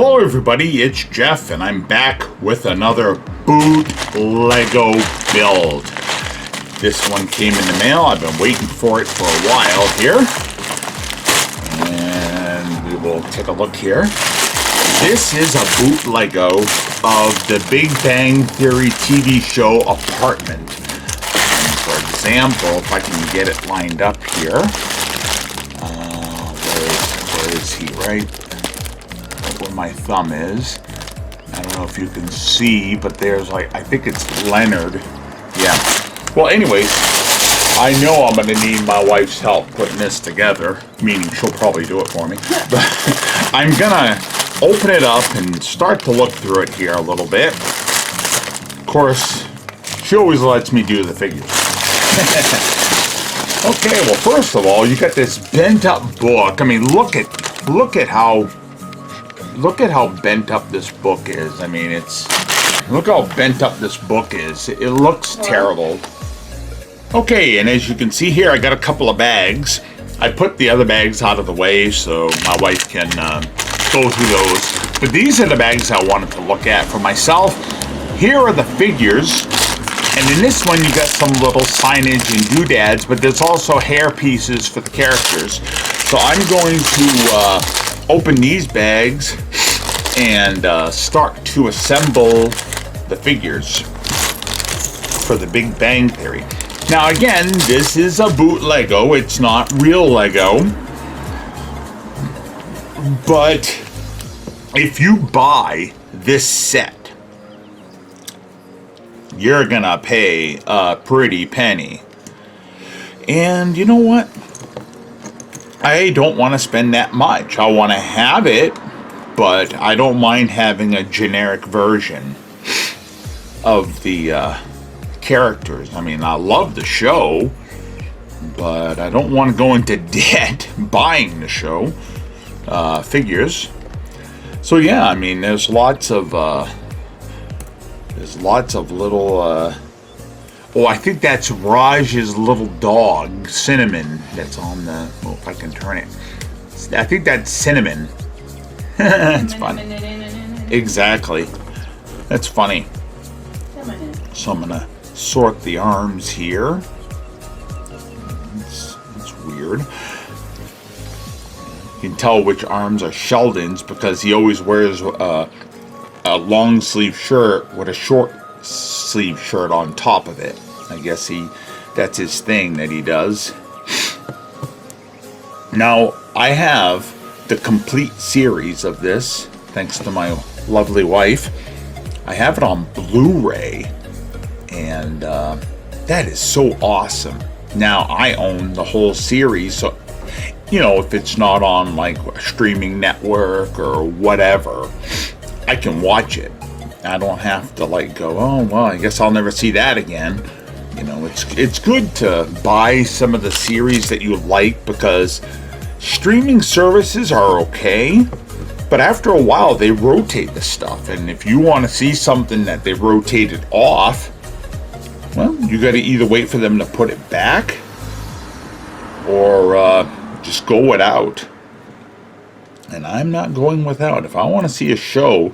Hello everybody, it's Jeff and I'm back with another BOOTLEGO build. This one came in the mail. I've been waiting for it for a while here. And we will take a look here. This is a BOOTLEGO of the Big Bang Theory TV show Apartment. And for example, if I can get it lined up here. Where is he, right? Where my thumb is. I don't know if you can see, but there's like, I think it's Leonard. Yeah. Well, anyways, I know I'm going to need my wife's help putting this together, meaning she'll probably do it for me. But I'm going to open it up and start to look through it here a little bit. Of course, she always lets me do the figures. Okay, well, first of all, you got this bent up book. I mean, look at how bent up this book is. I mean, look how bent up this book is. It looks terrible. Okay, and as you can see here, I got a couple of bags. I put the other bags out of the way so my wife can go through those. But these are the bags I wanted to look at for myself. Here are the figures. And in this one, you got some little signage and doodads, but there's also hair pieces for the characters. So I'm going to open these bags and start to assemble the figures for the Big Bang Theory. Now again, this is a BOOTLEGO. It's not real Lego. But if you buy this set, you're gonna pay a pretty penny. And you know what? I don't want to spend that much. I want to have it, but I don't mind having a generic version of the characters. I mean, I love the show, but I don't want to go into debt buying the show figures. So yeah, I mean, there's lots of little, oh, I think that's Raj's little dog, Cinnamon, that's on the, oh, if I can turn it. I think that's Cinnamon. It's funny. Exactly. That's funny. So I'm going to sort the arms here. It's weird. You can tell which arms are Sheldon's because he always wears a long sleeve shirt with a short sleeve shirt on top of it. I guess that's his thing that he does. Now I have the complete series of this thanks to my lovely wife. I have it on Blu-ray and that is so awesome. Now I own the whole series, so you know, if it's not on like a streaming network or whatever, I can watch it. I don't have to like go, oh well, I guess I'll never see that again. You know, it's good to buy some of the series that you like because streaming services are okay, but after a while they rotate the stuff, and if you want to see something that they rotated off, well, you got to either wait for them to put it back or just go without. And I'm not going without. If I want to see a show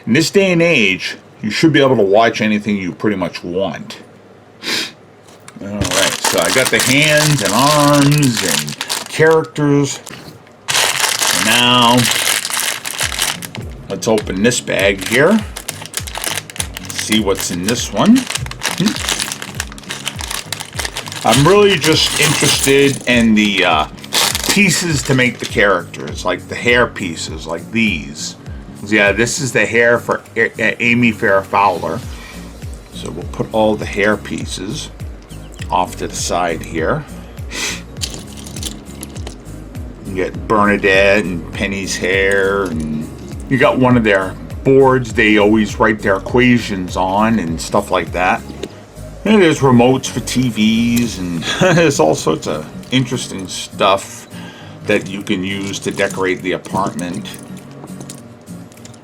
in this day and age, you should be able to watch anything you pretty much want. Alright, so I got the hands and arms and characters. Now, let's open this bag here. See what's in this one. I'm really just interested in the pieces to make the characters, like the hair pieces, like these. Yeah, this is the hair for Amy Farrah Fowler. So we'll put all the hair pieces off to the side here. You get Bernadette and Penny's hair, and you got one of their boards they always write their equations on and stuff like that. And there's remotes for TVs, and there's all sorts of interesting stuff that you can use to decorate the apartment.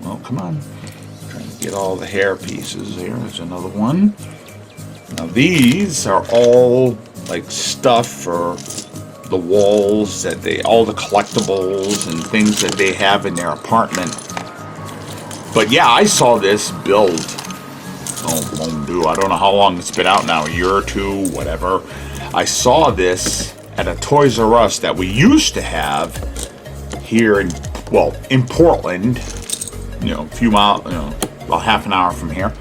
Well, come on. I'm trying to get all the hair pieces. There's another one. Now these are all like stuff for the walls that all the collectibles and things that they have in their apartment. But yeah, I saw this build. I don't know how long it's been out now, a year or two, whatever. I saw this at a Toys R Us that we used to have here in Portland, a few miles, about half an hour from here.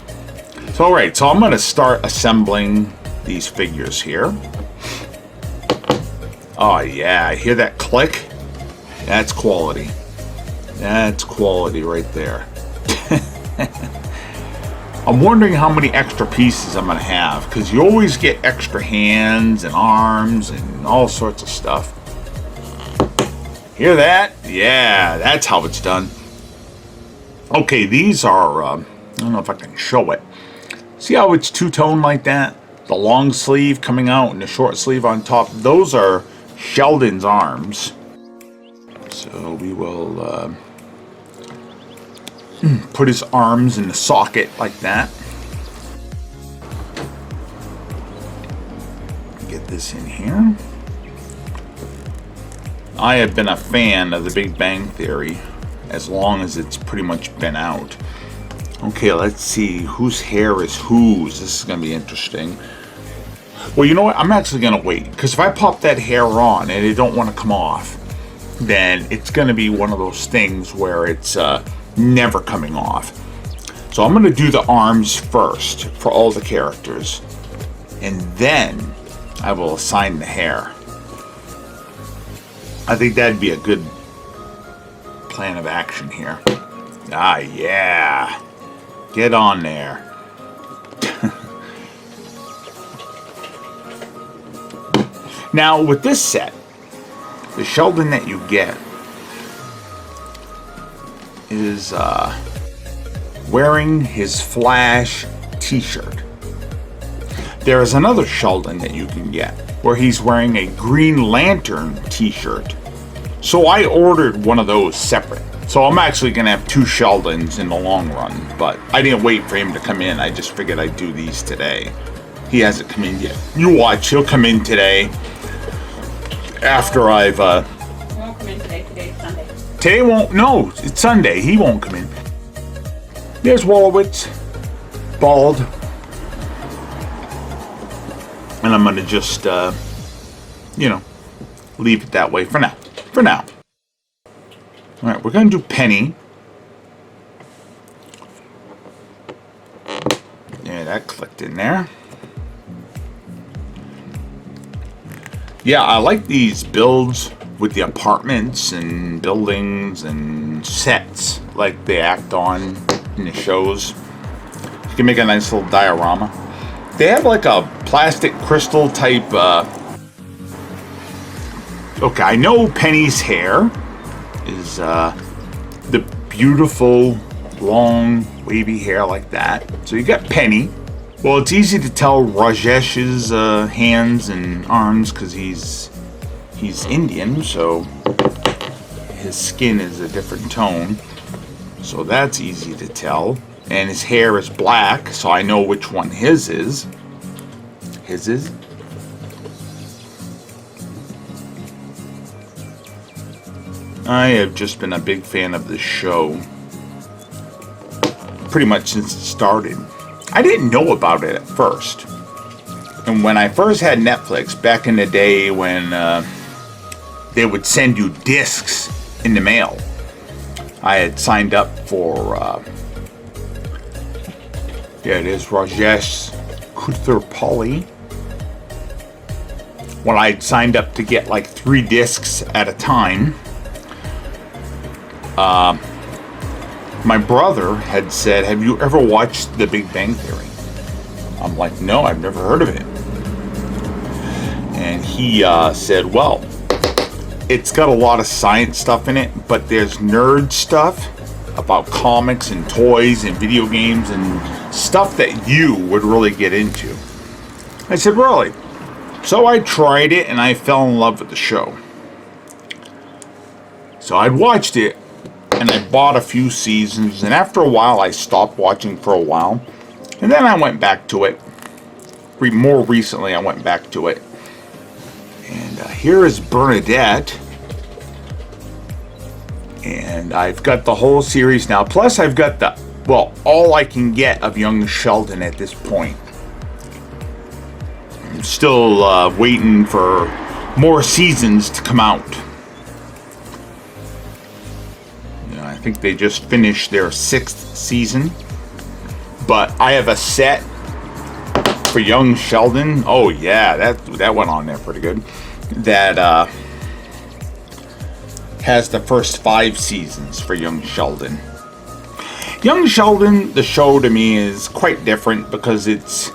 So, all right, so I'm going to start assembling these figures here. Oh, yeah, hear that click? That's quality. That's quality right there. I'm wondering how many extra pieces I'm going to have, because you always get extra hands and arms and all sorts of stuff. Hear that? Yeah, that's how it's done. Okay, these are, I don't know if I can show it. See how it's two-tone like that? The long sleeve coming out and the short sleeve on top. Those are Sheldon's arms. So we will put his arms in the socket like that. Get this in here. I have been a fan of The Big Bang Theory as long as it's pretty much been out. Okay, let's see whose hair is whose. This is going to be interesting. Well, you know what? I'm actually going to wait, because if I pop that hair on and it don't want to come off, then it's going to be one of those things where it's never coming off. So I'm going to do the arms first for all the characters, and then I will assign the hair. I think that'd be a good plan of action here. Ah, yeah. Get on there. Now, with this set, the Sheldon that you get is wearing his Flash t-shirt. There is another Sheldon that you can get where he's wearing a Green Lantern t-shirt. So I ordered one of those separate. So I'm actually going to have two Sheldons in the long run, but I didn't wait for him to come in. I just figured I'd do these today. He hasn't come in yet. You watch, he'll come in today after I've... He won't come in today. Today's Sunday. Today won't... No, it's Sunday. He won't come in. There's Wolowitz. Bald. And I'm going to just, leave it that way for now. For now. Alright, we're going to do Penny. Yeah, that clicked in there. Yeah, I like these builds with the apartments and buildings and sets like they act on in the shows. You can make a nice little diorama. They have like a plastic crystal type... Okay, I know Penny's hair is the beautiful, long, wavy hair like that. So you got Penny. Well, it's easy to tell Rajesh's hands and arms because he's Indian, so his skin is a different tone. So that's easy to tell. And his hair is black, so I know which one his is. His is? I have just been a big fan of this show pretty much since it started. I didn't know about it at first. And when I first had Netflix, back in the day when they would send you discs in the mail, I had signed up for, it is Rajesh Kutherpally. When I had signed up to get like 3 discs at a time, my brother had said, "Have you ever watched The Big Bang Theory?" I'm like, "No, I've never heard of it." And he said, "Well, it's got a lot of science stuff in it, but there's nerd stuff about comics and toys and video games and stuff that you would really get into." I said, "Really?" So I tried it and I fell in love with the show. So I'd watched it and I bought a few seasons, and after a while I stopped watching for a while, and then I went back to it. More recently I went back to it. And here is Bernadette. And I've got the whole series now. Plus I've got the well, all I can get of young Sheldon at this point. I'm still waiting for more seasons to come out. I think they just finished their 6th season. But I have a set for young Sheldon. Oh yeah, that went on there pretty good. That has the first 5 seasons for young Sheldon. Young Sheldon, the show to me is quite different because it's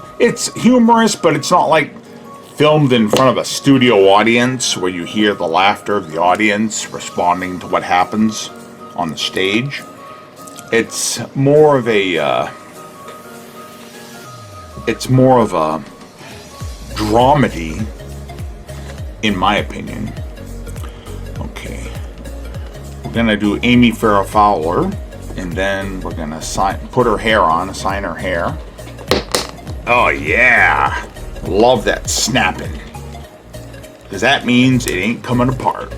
humorous, but it's not like filmed in front of a studio audience where you hear the laughter of the audience responding to what happens on the stage. It's more of a dramedy, in my opinion. Okay, we're gonna do Amy Farrah Fowler, and then we're gonna assign her hair. Oh yeah, love that snapping, because that means it ain't coming apart.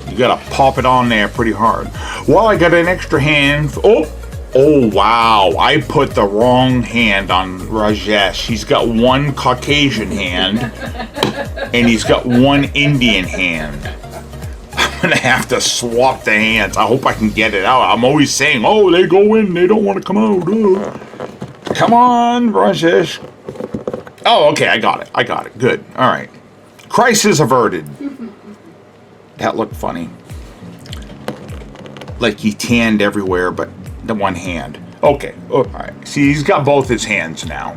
You gotta pop it on there pretty hard. Well, I got an extra hand. Oh wow, I put the wrong hand on Rajesh. He's got one Caucasian hand, and he's got one Indian hand. I'm gonna have to swap the hands. I hope I can get it out. I'm always saying, oh, they go in, they don't want to come out. Come on, Rajesh. Oh, okay, I got it. Good. All right. Crisis averted. That looked funny. Like he tanned everywhere, but the one hand. Okay. All right. See, he's got both his hands now.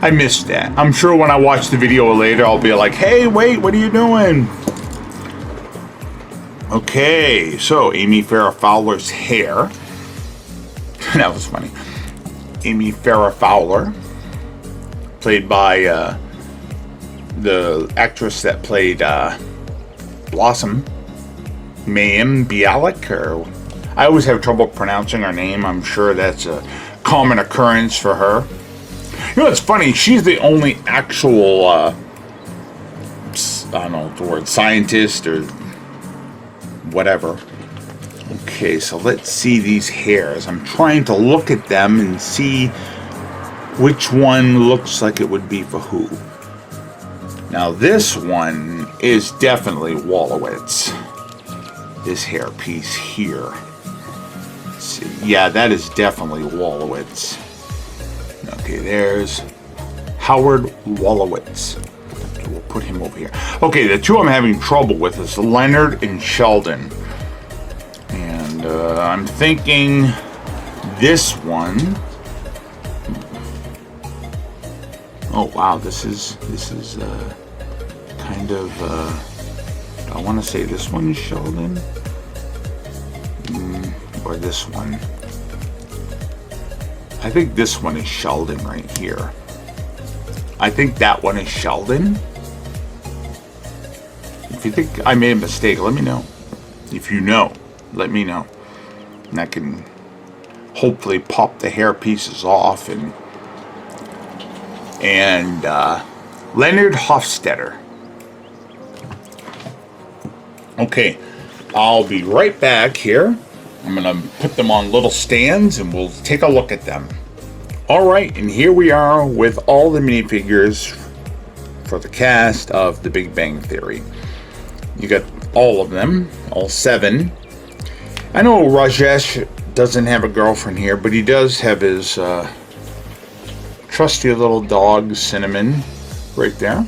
I missed that. I'm sure when I watch the video later, I'll be like, hey, wait, what are you doing? Okay, so Amy Farrah Fowler's hair. That was funny. Amy Farrah Fowler, played by the actress that played Blossom, Mayim Bialik, or I always have trouble pronouncing her name. I'm sure that's a common occurrence for her. You know, it's funny. She's the only actual, I don't know the word, scientist or whatever. Okay, so let's see these hairs. I'm trying to look at them and see which one looks like it would be for who. Now this one is definitely Wolowitz. This hair piece here. Let's see. Yeah, that is definitely Wolowitz. Okay, there's Howard Wolowitz. We'll put him over here. Okay, the two I'm having trouble with is Leonard and Sheldon. And I'm thinking this one. Oh wow, this is kind of I want to say this one is Sheldon, or this one. I think this one is Sheldon right here. I think that one is Sheldon. If you think I made a mistake, let me know. If you know, let me know. And I can hopefully pop the hair pieces off. And Leonard Hofstetter. Okay, I'll be right back here. I'm gonna put them on little stands and we'll take a look at them. Alright, and here we are with all the minifigures for the cast of The Big Bang Theory. You got all of them, all 7. I know Rajesh doesn't have a girlfriend here, but he does have his trusty little dog, Cinnamon, right there.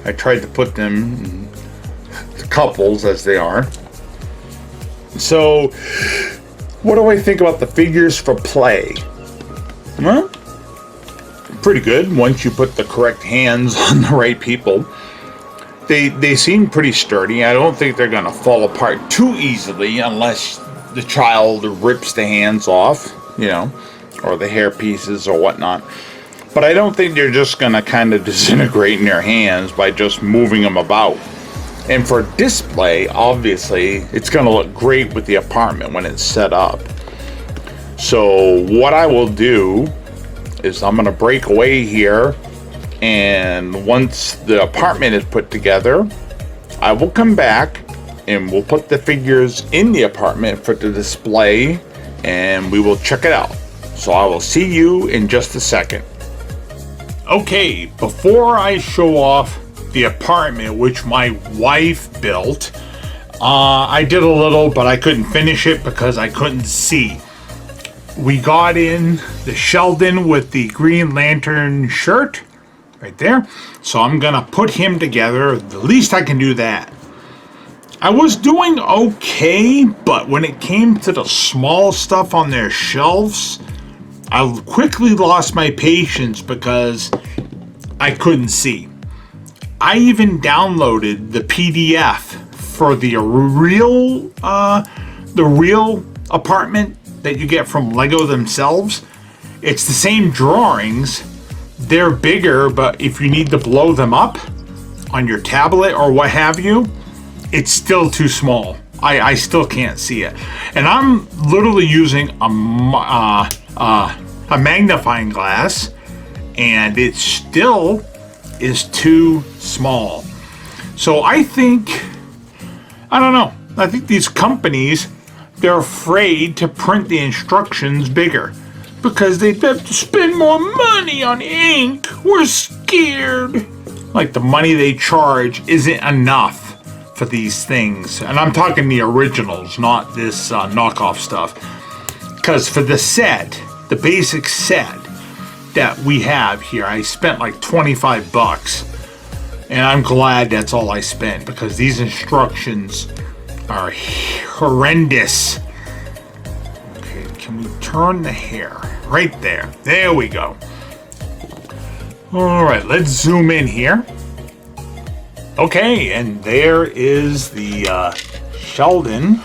I tried to put them in couples as they are. So, what do I think about the figures for play? Well, pretty good once you put the correct hands on the right people. They seem pretty sturdy. I don't think they're going to fall apart too easily unless the child rips the hands off, you know, or the hair pieces or whatnot. But I don't think they're just going to kind of disintegrate in their hands by just moving them about. And for display, obviously, it's going to look great with the apartment when it's set up. So what I will do is I'm going to break away here, and once the apartment is put together, I will come back and we'll put the figures in the apartment for the display, and we will check it out. So I will see you in just a second. Okay, before I show off the apartment which my wife built, I did a little, but I couldn't finish it because I couldn't see. We got in the Sheldon with the Green Lantern shirt right there. So I'm gonna put him together. The least I can do that. I was doing okay, but when it came to the small stuff on their shelves, I quickly lost my patience because I couldn't see. I even downloaded the PDF for the real apartment that you get from Lego themselves. It's the same drawings. They're bigger, but if you need to blow them up on your tablet or what have you, it's still too small. I still can't see it. And I'm literally using a magnifying glass, and it still is too small. So I don't know. I think these companies, they're afraid to print the instructions bigger because they have to spend more money on ink. We're scared. Like the money they charge isn't enough for these things. And I'm talking the originals, not this knockoff stuff. Because for the set, the basic set that we have here, I spent like 25 bucks. And I'm glad that's all I spent because these instructions are horrendous. Okay, can we turn the hair? Right there. There we go. All right, let's zoom in here. Okay, and there is the Sheldon.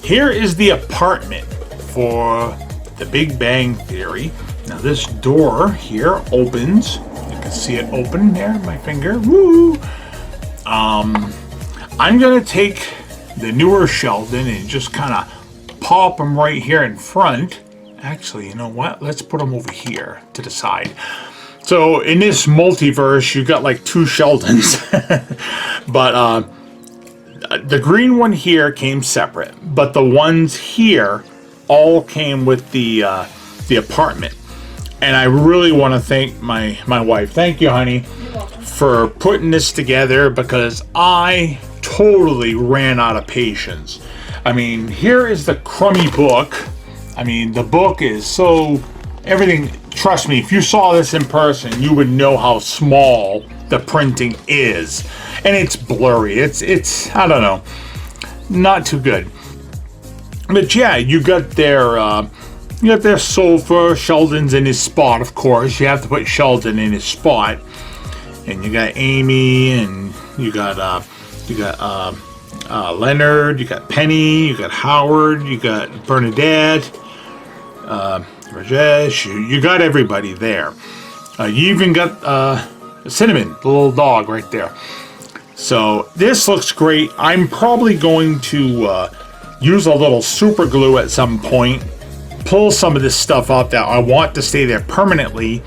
Here is the apartment for the Big Bang Theory. Now this door here opens. You can see it open there, my finger. Woo! I'm gonna take the newer Sheldon and just kind of pop him right here in front. Actually, you know what? Let's put him over here to the side. So in this multiverse, you got like two Sheldons, but the green one here came separate, but the ones here all came with the apartment. And I really want to thank my wife. Thank you, honey, for putting this together because I totally ran out of patience. I mean, here is the crummy book. I mean, the book is so everything. Trust me, if you saw this in person, you would know how small the printing is, and it's blurry. It's I don't know, not too good. But yeah, you got their sofa. Sheldon's in his spot, of course. You have to put Sheldon in his spot, and you got Amy, and you got Leonard. You got Penny. You got Howard. You got Bernadette. Rajesh, you got everybody there. You even got Cinnamon, the little dog right there. So this looks great. I'm probably going to use a little super glue at some point, pull some of this stuff out that I want to stay there permanently,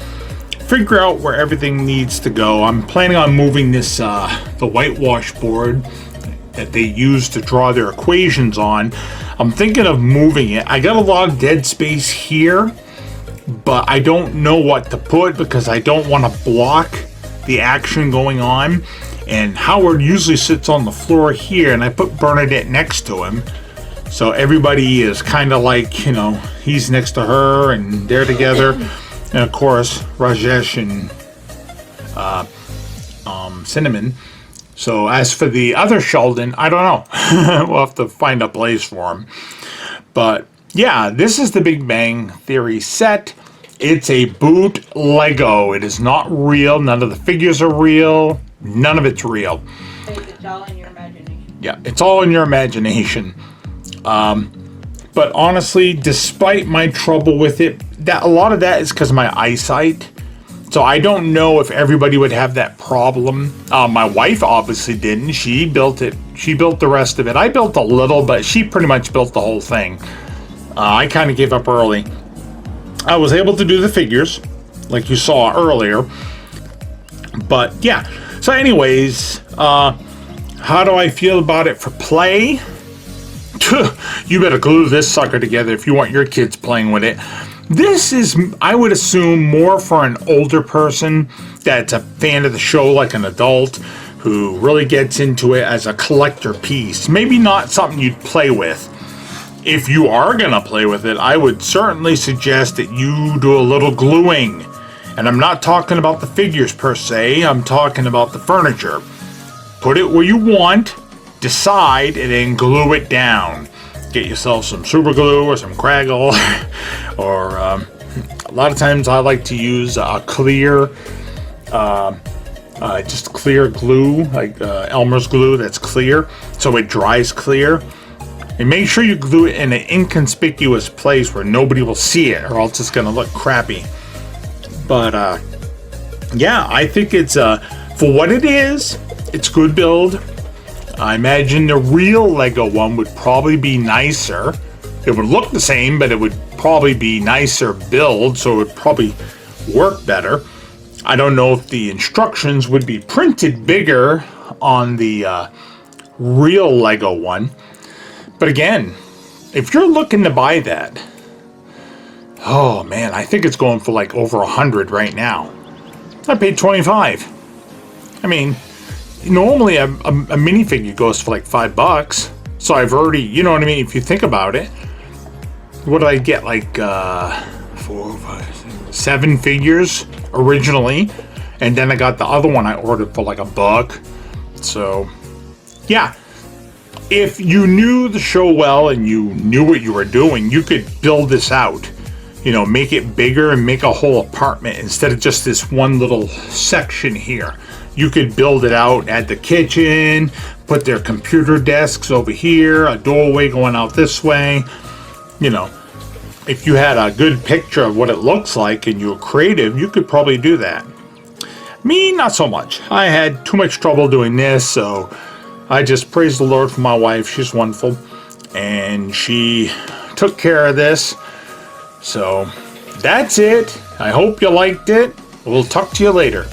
figure out where everything needs to go. I'm planning on moving this, the whitewash board that they use to draw their equations on. I'm thinking of moving it. I got a lot of dead space here, but I don't know what to put because I don't want to block the action going on. And Howard usually sits on the floor here, and I put Bernadette next to him. So everybody is kind of like, you know, he's next to her and they're together. And of course, Rajesh and Cinnamon. So as for the other Sheldon, I don't know. We'll have to find a place for him. But yeah, this is the Big Bang Theory set. It's a BOOTLEGO. It is not real. None of the figures are real. None of it's real. It's all in your imagination. Yeah, it's all in your imagination. But honestly, despite my trouble with it, a lot of that is because of my eyesight. So I don't know if everybody would have that problem. My wife obviously didn't. She built it. She built the rest of it. I built a little, but she pretty much built the whole thing. I kind of gave up early. I was able to do the figures, like you saw earlier. But yeah. So anyways, How do I feel about it for play? You better glue this sucker together if you want your kids playing with it. This is, I would assume, more for an older person that's a fan of the show, like an adult who really gets into it as a collector piece. Maybe not something you'd play with. If you are going to play with it, I would certainly suggest that you do a little gluing. And I'm not talking about the figures per se, I'm talking about the furniture. Put it where you want, decide, and then glue it down. Get yourself some super glue or some Craggle, or a lot of times I like to use clear, just clear glue, like Elmer's glue that's clear, so it dries clear. And make sure you glue it in an inconspicuous place where nobody will see it, or else it's going to look crappy. But yeah, I think it's for what it is, it's good build. I imagine the real Lego one would probably be nicer. It would look the same, but it would probably be nicer build, so it would probably work better. I don't know if the instructions would be printed bigger on the real Lego one. But again, if you're looking to buy that, oh man, I think it's going for like over 100 right now. I paid 25. I mean, normally a minifigure goes for like $5. So I've already, you know what I mean? If you think about it, what did I get? Like 4, 5, 6, 7 figures originally. And then I got the other one I ordered for like $1. So yeah, if you knew the show well and you knew what you were doing, you could build this out. You know, make it bigger and make a whole apartment instead of just this one little section here. You could build it out, add the kitchen, put their computer desks over here, a doorway going out this way. You know, if you had a good picture of what it looks like and you were creative, you could probably do that. Me, not so much. I had too much trouble doing this, so I just praise the Lord for my wife. She's wonderful, and she took care of this. So that's it. I hope you liked it. We'll talk to you later.